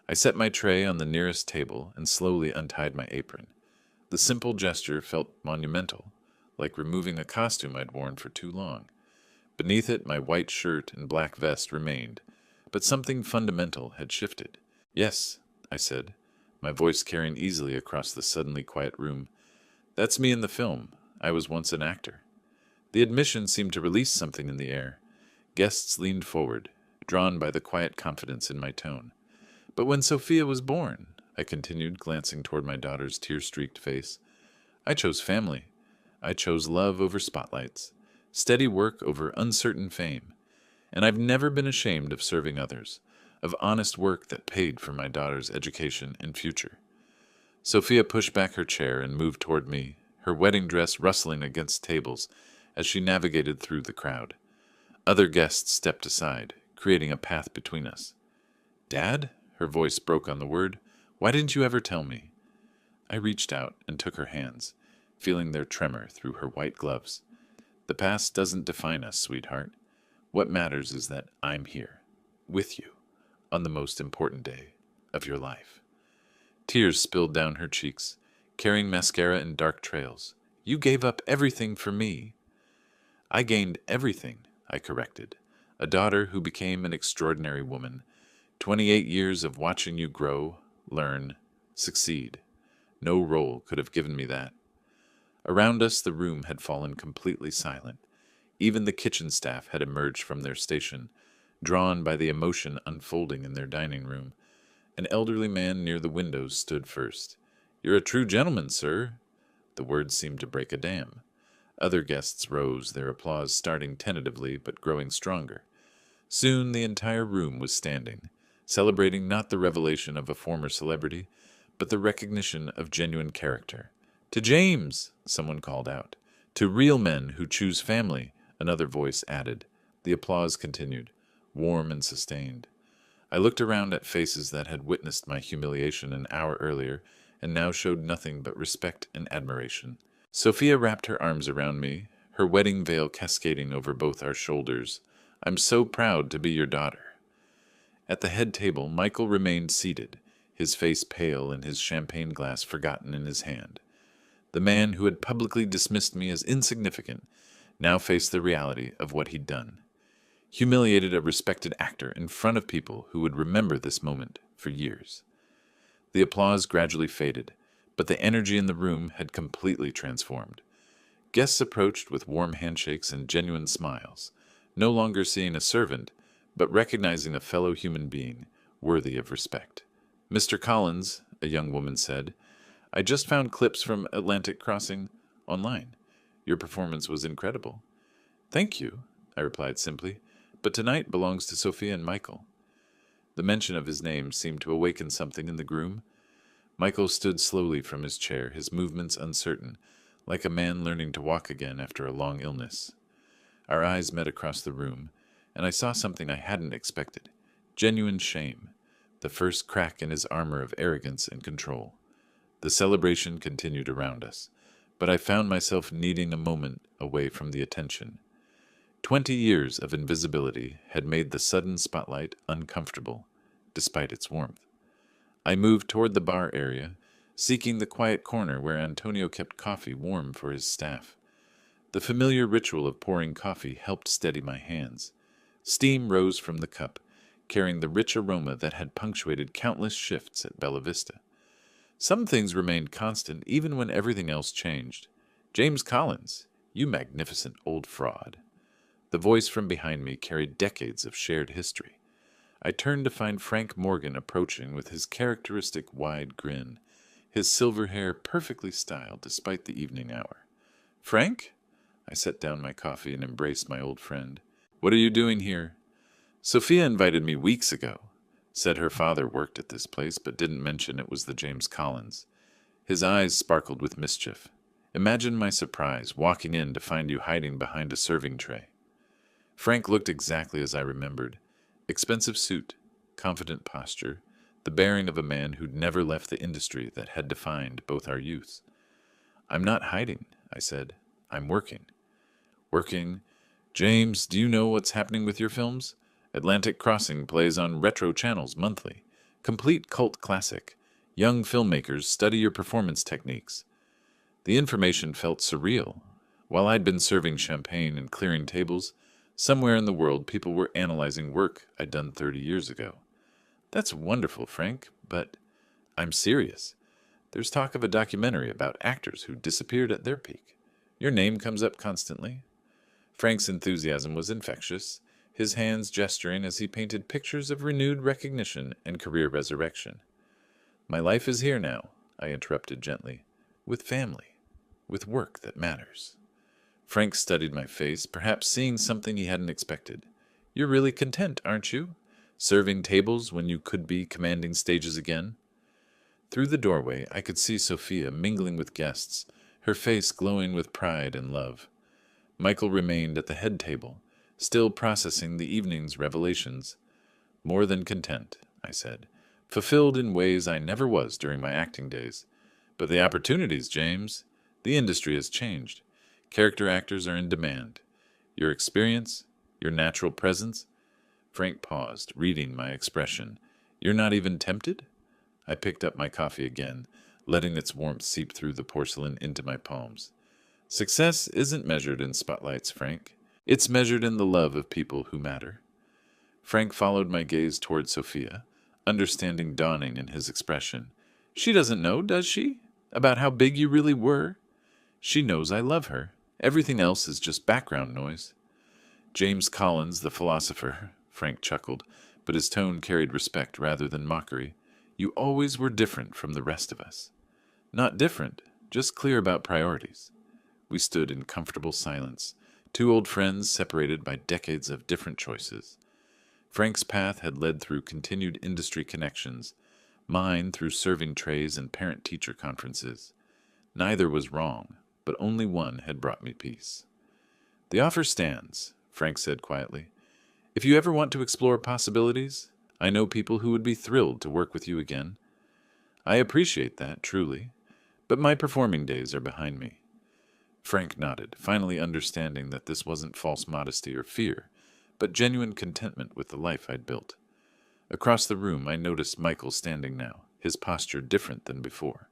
I set my tray on the nearest table and slowly untied my apron. The simple gesture felt monumental, like removing a costume I'd worn for too long. Beneath it, my white shirt and black vest remained, but something fundamental had shifted. "Yes," I said, my voice carrying easily across the suddenly quiet room. "That's me in the film. I was once an actor." The admission seemed to release something in the air. Guests leaned forward, drawn by the quiet confidence in my tone. "But when Sophia was born," I continued, glancing toward my daughter's tear-streaked face, "I chose family. I chose love over spotlights, steady work over uncertain fame, and I've never been ashamed of serving others, of honest work that paid for my daughter's education and future." Sophia pushed back her chair and moved toward me, her wedding dress rustling against tables as she navigated through the crowd. Other guests stepped aside, creating a path between us. "Dad?" Her voice broke on the word. "Why didn't you ever tell me?" I reached out and took her hands, feeling their tremor through her white gloves. "The past doesn't define us, sweetheart. What matters is that I'm here, with you, on the most important day of your life." Tears spilled down her cheeks, carrying mascara in dark trails. "You gave up everything for me." "I gained everything," I corrected. "A daughter who became an extraordinary woman. 28 years of watching you grow, learn, succeed. No role could have given me that." Around us, the room had fallen completely silent. Even the kitchen staff had emerged from their station, drawn by the emotion unfolding in their dining room. An elderly man near the windows stood first. "You're a true gentleman, sir." The words seemed to break a dam. Other guests rose, their applause starting tentatively but growing stronger. Soon the entire room was standing, celebrating not the revelation of a former celebrity, but the recognition of genuine character. "To James!" someone called out. "To real men who choose family," another voice added. The applause continued, warm and sustained. I looked around at faces that had witnessed my humiliation an hour earlier and now showed nothing but respect and admiration. Sophia wrapped her arms around me, her wedding veil cascading over both our shoulders. "I'm so proud to be your daughter." At the head table, Michael remained seated, his face pale and his champagne glass forgotten in his hand. The man who had publicly dismissed me as insignificant now faced the reality of what he'd done. humiliated a respected actor in front of people who would remember this moment for years. The applause gradually faded, but the energy in the room had completely transformed. Guests approached with warm handshakes and genuine smiles, no longer seeing a servant, but recognizing a fellow human being worthy of respect. "Mr. Collins," a young woman said, "I just found clips from Atlantic Crossing online. Your performance was incredible." "Thank you," I replied simply, "but tonight belongs to Sophia and Michael." The mention of his name seemed to awaken something in the groom. Michael stood slowly from his chair, his movements uncertain, like a man learning to walk again after a long illness. Our eyes met across the room, and I saw something I hadn't expected: genuine shame, the first crack in his armor of arrogance and control. The celebration continued around us, but I found myself needing a moment away from the attention. 20 years of invisibility had made the sudden spotlight uncomfortable, despite its warmth. I moved toward the bar area, seeking the quiet corner where Antonio kept coffee warm for his staff. The familiar ritual of pouring coffee helped steady my hands. Steam rose from the cup, carrying the rich aroma that had punctuated countless shifts at Bella Vista. Some things remained constant even when everything else changed. "James Collins, you magnificent old fraud." The voice from behind me carried decades of shared history. I turned to find Frank Morgan approaching with his characteristic wide grin, his silver hair perfectly styled despite the evening hour. "Frank?" I set down my coffee and embraced my old friend. "What are you doing here?" "Sophia invited me weeks ago. Said her father worked at this place, but didn't mention it was the James Collins." His eyes sparkled with mischief. "Imagine my surprise walking in to find you hiding behind a serving tray." Frank looked exactly as I remembered. Expensive suit, confident posture, the bearing of a man who'd never left the industry that had defined both our youths. "I'm not hiding," I said. "I'm working." "Working? James, do you know what's happening with your films? Atlantic Crossing plays on retro channels monthly. Complete cult classic. Young filmmakers study your performance techniques." The information felt surreal. While I'd been serving champagne and clearing tables, somewhere in the world people were analyzing work I'd done 30 years ago. "That's wonderful, Frank, but I'm serious. There's talk of a documentary about actors who disappeared at their peak. Your name comes up constantly." Frank's enthusiasm was infectious, his hands gesturing as he painted pictures of renewed recognition and career resurrection. "My life is here now," I interrupted gently, "with family, with work that matters." Frank studied my face, perhaps seeing something he hadn't expected. "You're really content, aren't you? Serving tables when you could be commanding stages again?" Through the doorway, I could see Sophia mingling with guests, her face glowing with pride and love. Michael remained at the head table, still processing the evening's revelations. "More than content," I said. "Fulfilled in ways I never was during my acting days. But the opportunities, James. The industry has changed. Character actors are in demand. Your experience, your natural presence." Frank paused, reading my expression. "You're not even tempted?" I picked up my coffee again, letting its warmth seep through the porcelain into my palms. "Success isn't measured in spotlights, Frank. It's measured in the love of people who matter." Frank followed my gaze toward Sophia, understanding dawning in his expression. "She doesn't know, does she? About how big you really were?" "She knows I love her. Everything else is just background noise." "James Collins, the philosopher," Frank chuckled, but his tone carried respect rather than mockery. "You always were different from the rest of us." "Not different, just clear about priorities." We stood in comfortable silence, two old friends separated by decades of different choices. Frank's path had led through continued industry connections, mine through serving trays and parent-teacher conferences. Neither was wrong, but only one had brought me peace. "The offer stands," Frank said quietly. "If you ever want to explore possibilities, I know people who would be thrilled to work with you again." "I appreciate that, truly, but my performing days are behind me." Frank nodded, finally understanding that this wasn't false modesty or fear, but genuine contentment with the life I'd built. Across the room, I noticed Michael standing now, his posture different than before.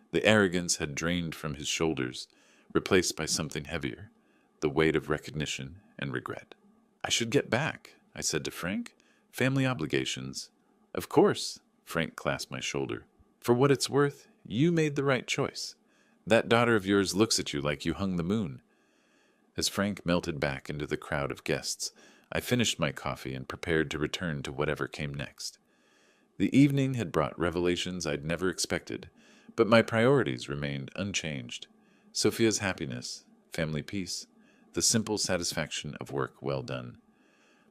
The arrogance had drained from his shoulders, replaced by something heavier, the weight of recognition and regret. I should get back, I said to Frank. Family obligations. Of course, Frank clasped my shoulder. For what it's worth, you made the right choice. That daughter of yours looks at you like you hung the moon. As Frank melted back into the crowd of guests, I finished my coffee and prepared to return to whatever came next. The evening had brought revelations I'd never expected, but my priorities remained unchanged. Sophia's happiness, family peace, the simple satisfaction of work well done.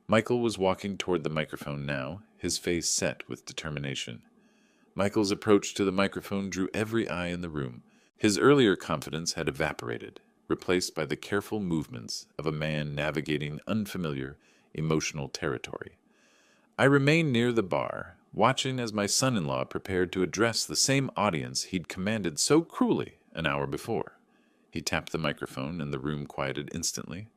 Michael was walking toward the microphone now, his face set with determination. Michael's approach to the microphone drew every eye in the room. His earlier confidence had evaporated, replaced by the careful movements of a man navigating unfamiliar, emotional territory. I remained near the bar, watching as my son-in-law prepared to address the same audience he'd commanded so cruelly an hour before. He tapped the microphone, and the room quieted instantly.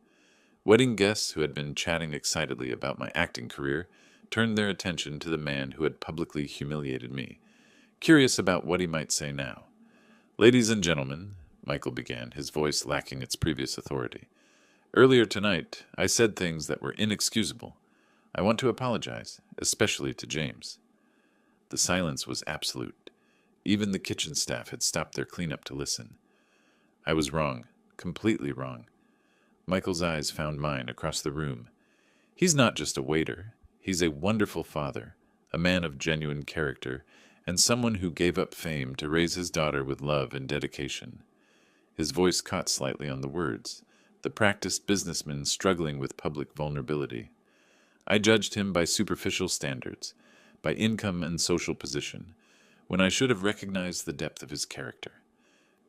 Wedding guests who had been chatting excitedly about my acting career turned their attention to the man who had publicly humiliated me, curious about what he might say now. "Ladies and gentlemen," Michael began, his voice lacking its previous authority. "Earlier tonight, I said things that were inexcusable. I want to apologize, especially to James." The silence was absolute. Even the kitchen staff had stopped their cleanup to listen. I was wrong, completely wrong. Michael's eyes found mine across the room. He's not just a waiter. He's a wonderful father, a man of genuine character, and someone who gave up fame to raise his daughter with love and dedication. His voice caught slightly on the words, the practiced businessman struggling with public vulnerability. I judged him by superficial standards, by income and social position, when I should have recognized the depth of his character.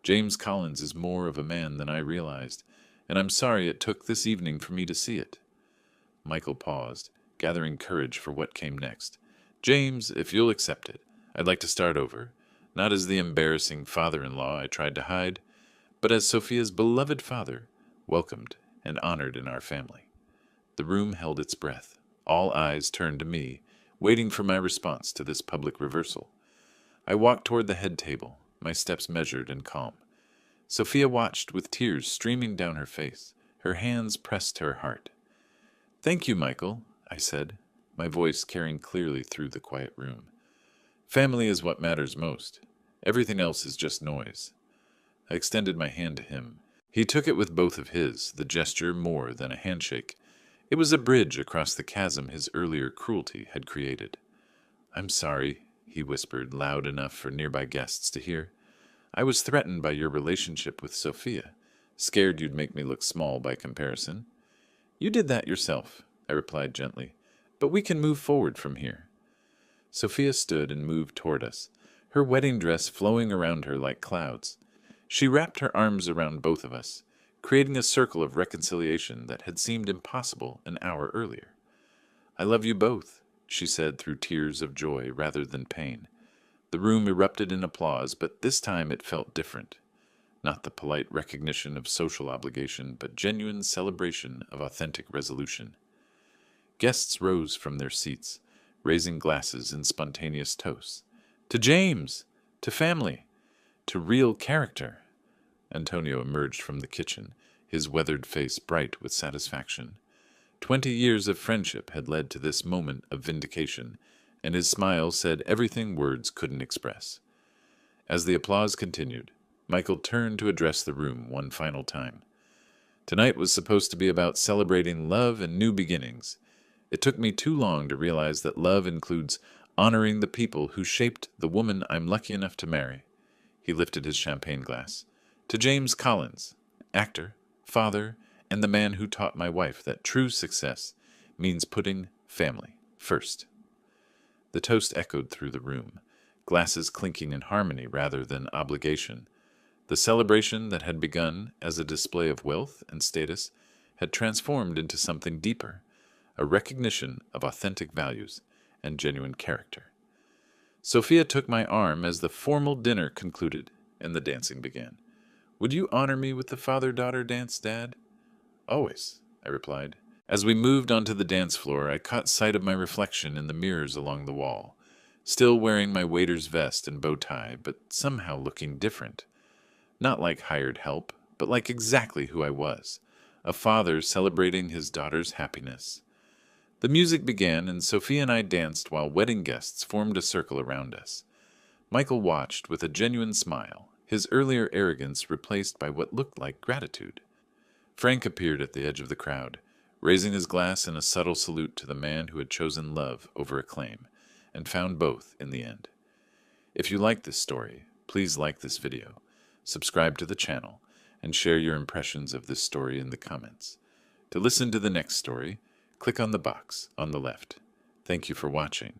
James Collins is more of a man than I realized, and I'm sorry it took this evening for me to see it. Michael paused, gathering courage for what came next. "James, if you'll accept it, I'd like to start over, not as the embarrassing father-in-law I tried to hide, but as Sophia's beloved father, welcomed and honored in our family." The room held its breath. All eyes turned to me, waiting for my response to this public reversal. I walked toward the head table, my steps measured and calm. Sophia watched with tears streaming down her face, her hands pressed to her heart. "Thank you, Michael," I said, my voice carrying clearly through the quiet room. "Family is what matters most. Everything else is just noise." I extended my hand to him. He took it with both of his, the gesture more than a handshake. It was a bridge across the chasm his earlier cruelty had created. "I'm sorry," he whispered, loud enough for nearby guests to hear. "I was threatened by your relationship with Sophia, scared you'd make me look small by comparison." "You did that yourself," I replied gently, "but we can move forward from here." Sophia stood and moved toward us, her wedding dress flowing around her like clouds. She wrapped her arms around both of us, creating a circle of reconciliation that had seemed impossible an hour earlier. "I love you both," she said through tears of joy rather than pain. The room erupted in applause, but this time it felt different. Not the polite recognition of social obligation, but genuine celebration of authentic resolution. Guests rose from their seats, raising glasses in spontaneous toasts. "To James! To family! To real character!" Antonio emerged from the kitchen, his weathered face bright with satisfaction. 20 years of friendship had led to this moment of vindication, and his smile said everything words couldn't express. As the applause continued, Michael turned to address the room one final time. Tonight was supposed to be about celebrating love and new beginnings. It took me too long to realize that love includes honoring the people who shaped the woman I'm lucky enough to marry. He lifted his champagne glass. "To James Collins, actor, father, and the man who taught my wife that true success means putting family first." The toast echoed through the room, glasses clinking in harmony rather than obligation. The celebration that had begun as a display of wealth and status had transformed into something deeper, a recognition of authentic values and genuine character. Sophia took my arm as the formal dinner concluded and the dancing began. "Would you honor me with the father-daughter dance, Dad?" "Always," I replied. As we moved onto the dance floor, I caught sight of my reflection in the mirrors along the wall, still wearing my waiter's vest and bow tie, but somehow looking different. Not like hired help, but like exactly who I was, a father celebrating his daughter's happiness. The music began, and Sophia and I danced while wedding guests formed a circle around us. Michael watched with a genuine smile, his earlier arrogance replaced by what looked like gratitude. Frank appeared at the edge of the crowd, raising his glass in a subtle salute to the man who had chosen love over acclaim, and found both in the end. If you like this story, please like this video, subscribe to the channel, and share your impressions of this story in the comments. To listen to the next story, click on the box on the left. Thank you for watching.